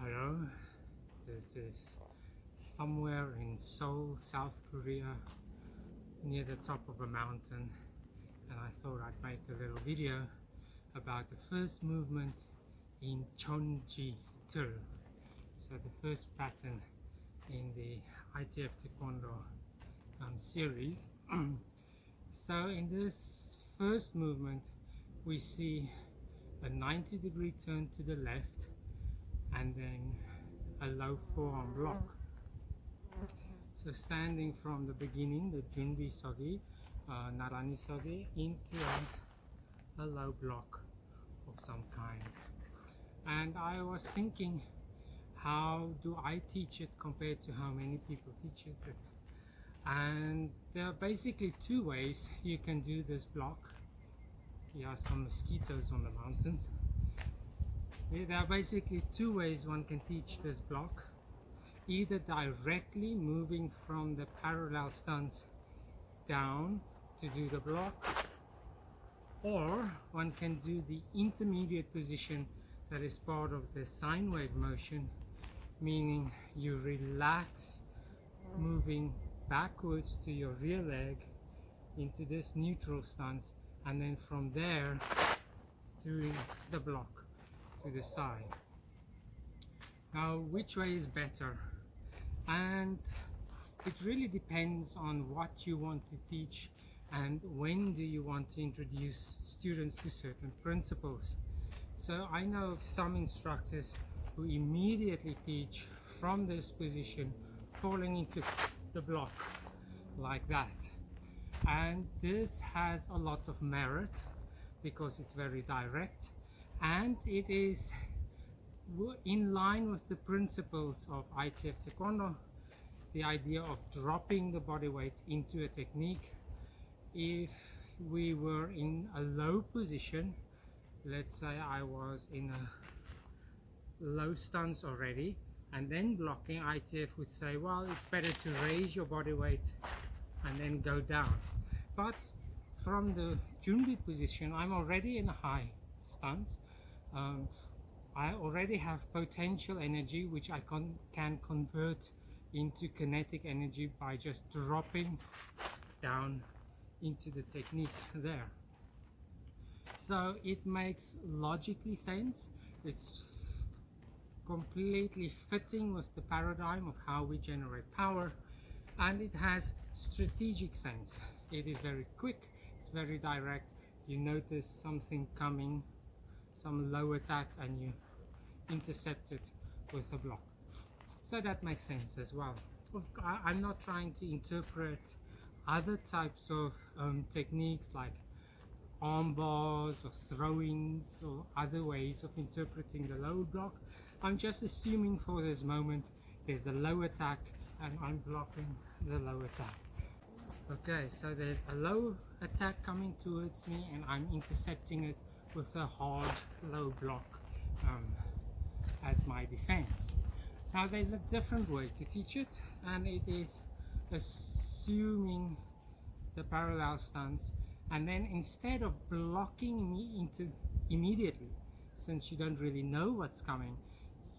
Hello, this is somewhere in Seoul, South Korea, near the top of a mountain, and I thought I'd make a little video about the first movement in Chonji Tul, so the first pattern in the ITF Taekwondo series. So in this first movement we see a 90-degree turn to the left and then a low forearm block. So standing from the beginning, the Junbi Sogi, Narani Sogi, into a low block of some kind. And I was thinking, how do I teach it compared to how many people teach it? And there are basically two ways you can do this block. There are some mosquitoes on the mountains. There are basically two ways one can teach this block. Either directly moving from the parallel stance down to do the block, or one can do the intermediate position that is part of the sine wave motion, meaning you relax, moving backwards to your rear leg into this neutral stance, and then from there doing the block to the side. Now, which way is better? And it really depends on what you want to teach and when do you want to introduce students to certain principles. So I know of some instructors who immediately teach from this position, falling into the block like that. And this has a lot of merit because it's very direct and it is in line with the principles of ITF Taekwondo, the idea of dropping the body weight into a technique. If we were in a low position, let's say I was in a low stance already and then blocking, ITF would say, well, it's better to raise your body weight and then go down. But from the Junbi position, I'm already in a high stance. I already have potential energy which I can convert into kinetic energy by just dropping down into the technique there. So it makes logically sense. It's completely fitting with the paradigm of how we generate power, and it has strategic sense. It is very quick, it's very direct. You notice something coming, some low attack, and you intercept it with a block. So that makes sense as well. I'm not trying to interpret other types of techniques like arm bars or throw-ins or other ways of interpreting the low block. I'm just assuming for this moment there's a low attack and I'm blocking the low attack. Okay, so there's a low attack coming towards me and I'm intercepting it with a hard low block as my defense. Now there's a different way to teach it, and it is assuming the parallel stance, and then instead of blocking me into immediately, since you don't really know what's coming,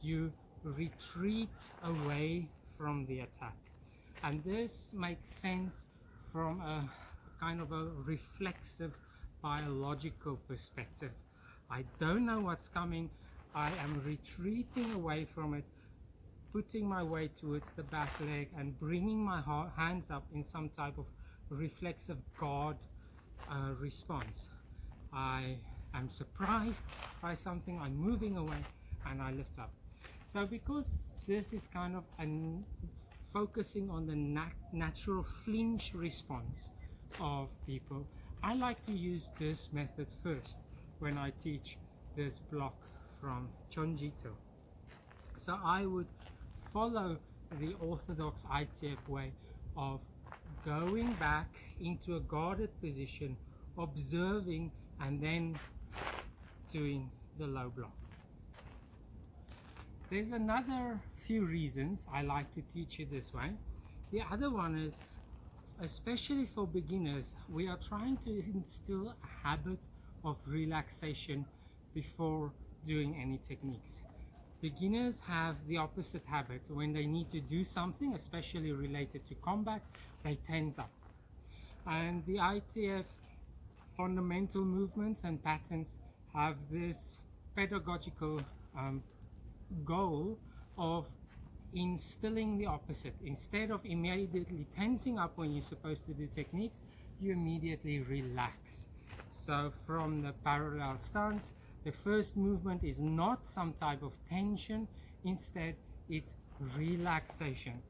you retreat away from the attack. And this makes sense from a kind of a reflexive biological perspective. I don't know what's coming, I am retreating away from it, putting my weight towards the back leg and bringing my hands up in some type of reflexive guard response. I am surprised by something, I'm moving away and I lift up. So because this is kind of focusing on the natural flinch response of people, I like to use this method first when I teach this block from Chonji Tul. So I would follow the orthodox ITF way of going back into a guarded position, observing, and then doing the low block. There's another few reasons I like to teach it this way. The other one is, especially for beginners, we are trying to instill a habit of relaxation before doing any techniques. Beginners have the opposite habit. When they need to do something, especially related to combat, they tense up. And the ITF fundamental movements and patterns have this pedagogical goal of instilling the opposite. Instead of immediately tensing up when you're supposed to do techniques, you immediately relax. So from the parallel stance, the first movement is not some type of tension, instead it's relaxation.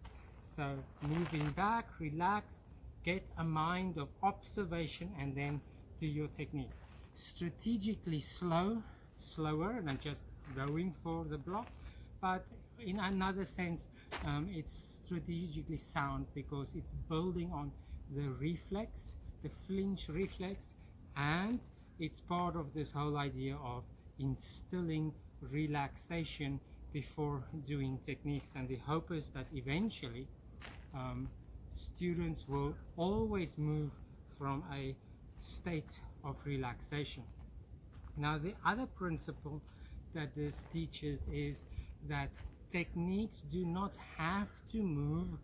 So moving back, relax, get a mind of observation, and then do your technique. Strategically slower than just going for the block, but in another sense it's strategically sound because it's building on the reflex, the flinch reflex, and it's part of this whole idea of instilling relaxation before doing techniques. And the hope is that eventually students will always move from a state of relaxation. Now, the other principle that this teaches is that techniques do not have to move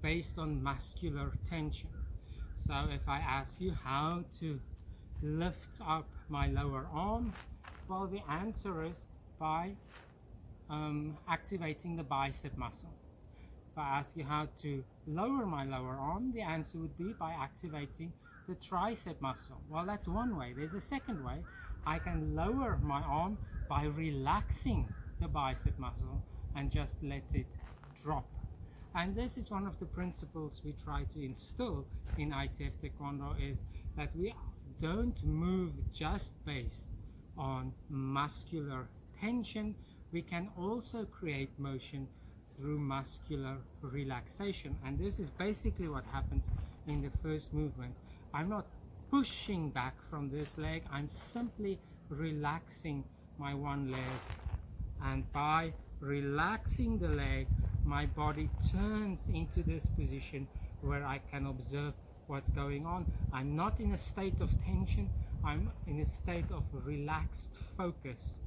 based on muscular tension. So if I ask you how to lift up my lower arm, well, the answer is by activating the bicep muscle. If I ask you how to lower my lower arm, the answer would be by activating the tricep muscle. Well, that's one way. There's a second way. I can lower my arm by relaxing the bicep muscle and just let it drop. And this is one of the principles we try to instill in ITF Taekwondo, is that we don't move just based on muscular tension. We can also create motion through muscular relaxation. And this is basically what happens in the first movement. I'm not pushing back from this leg, I'm simply relaxing my one leg. And by relaxing the leg, my body turns into this position where I can observe what's going on. I'm not in a state of tension, I'm in a state of relaxed focus.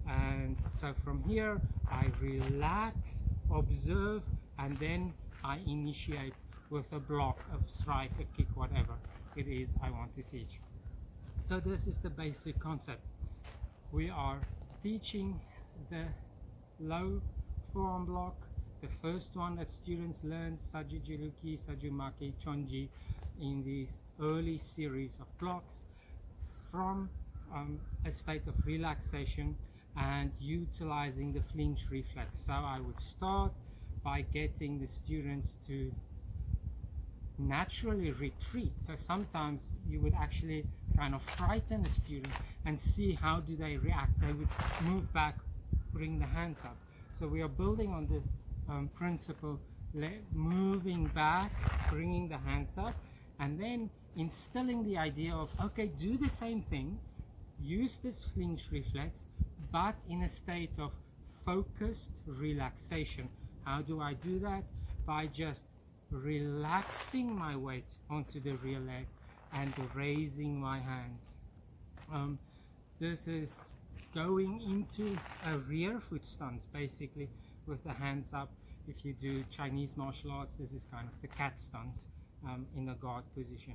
And so from here, I relax, observe, and then I initiate with a block, a strike, a kick, whatever it is I want to teach. So this is the basic concept. We are teaching the low forearm block, the first one that students learn, Sajujiluki, Sajumaki, Chonji, in this early series of blocks, from a state of relaxation and utilizing the flinch reflex. So I would start by getting the students to naturally retreat. So sometimes you would actually kind of frighten the student and see how do they react. They would move back, bring the hands up. So we are building on this principle, moving back, bringing the hands up, and then instilling the idea of, okay, do the same thing, use this flinch reflex, but in a state of focused relaxation. How do I do that? By just relaxing my weight onto the rear leg and raising my hands. This is going into a rear foot stance, basically, with the hands up. If you do Chinese martial arts, this is kind of the cat stance in a guard position.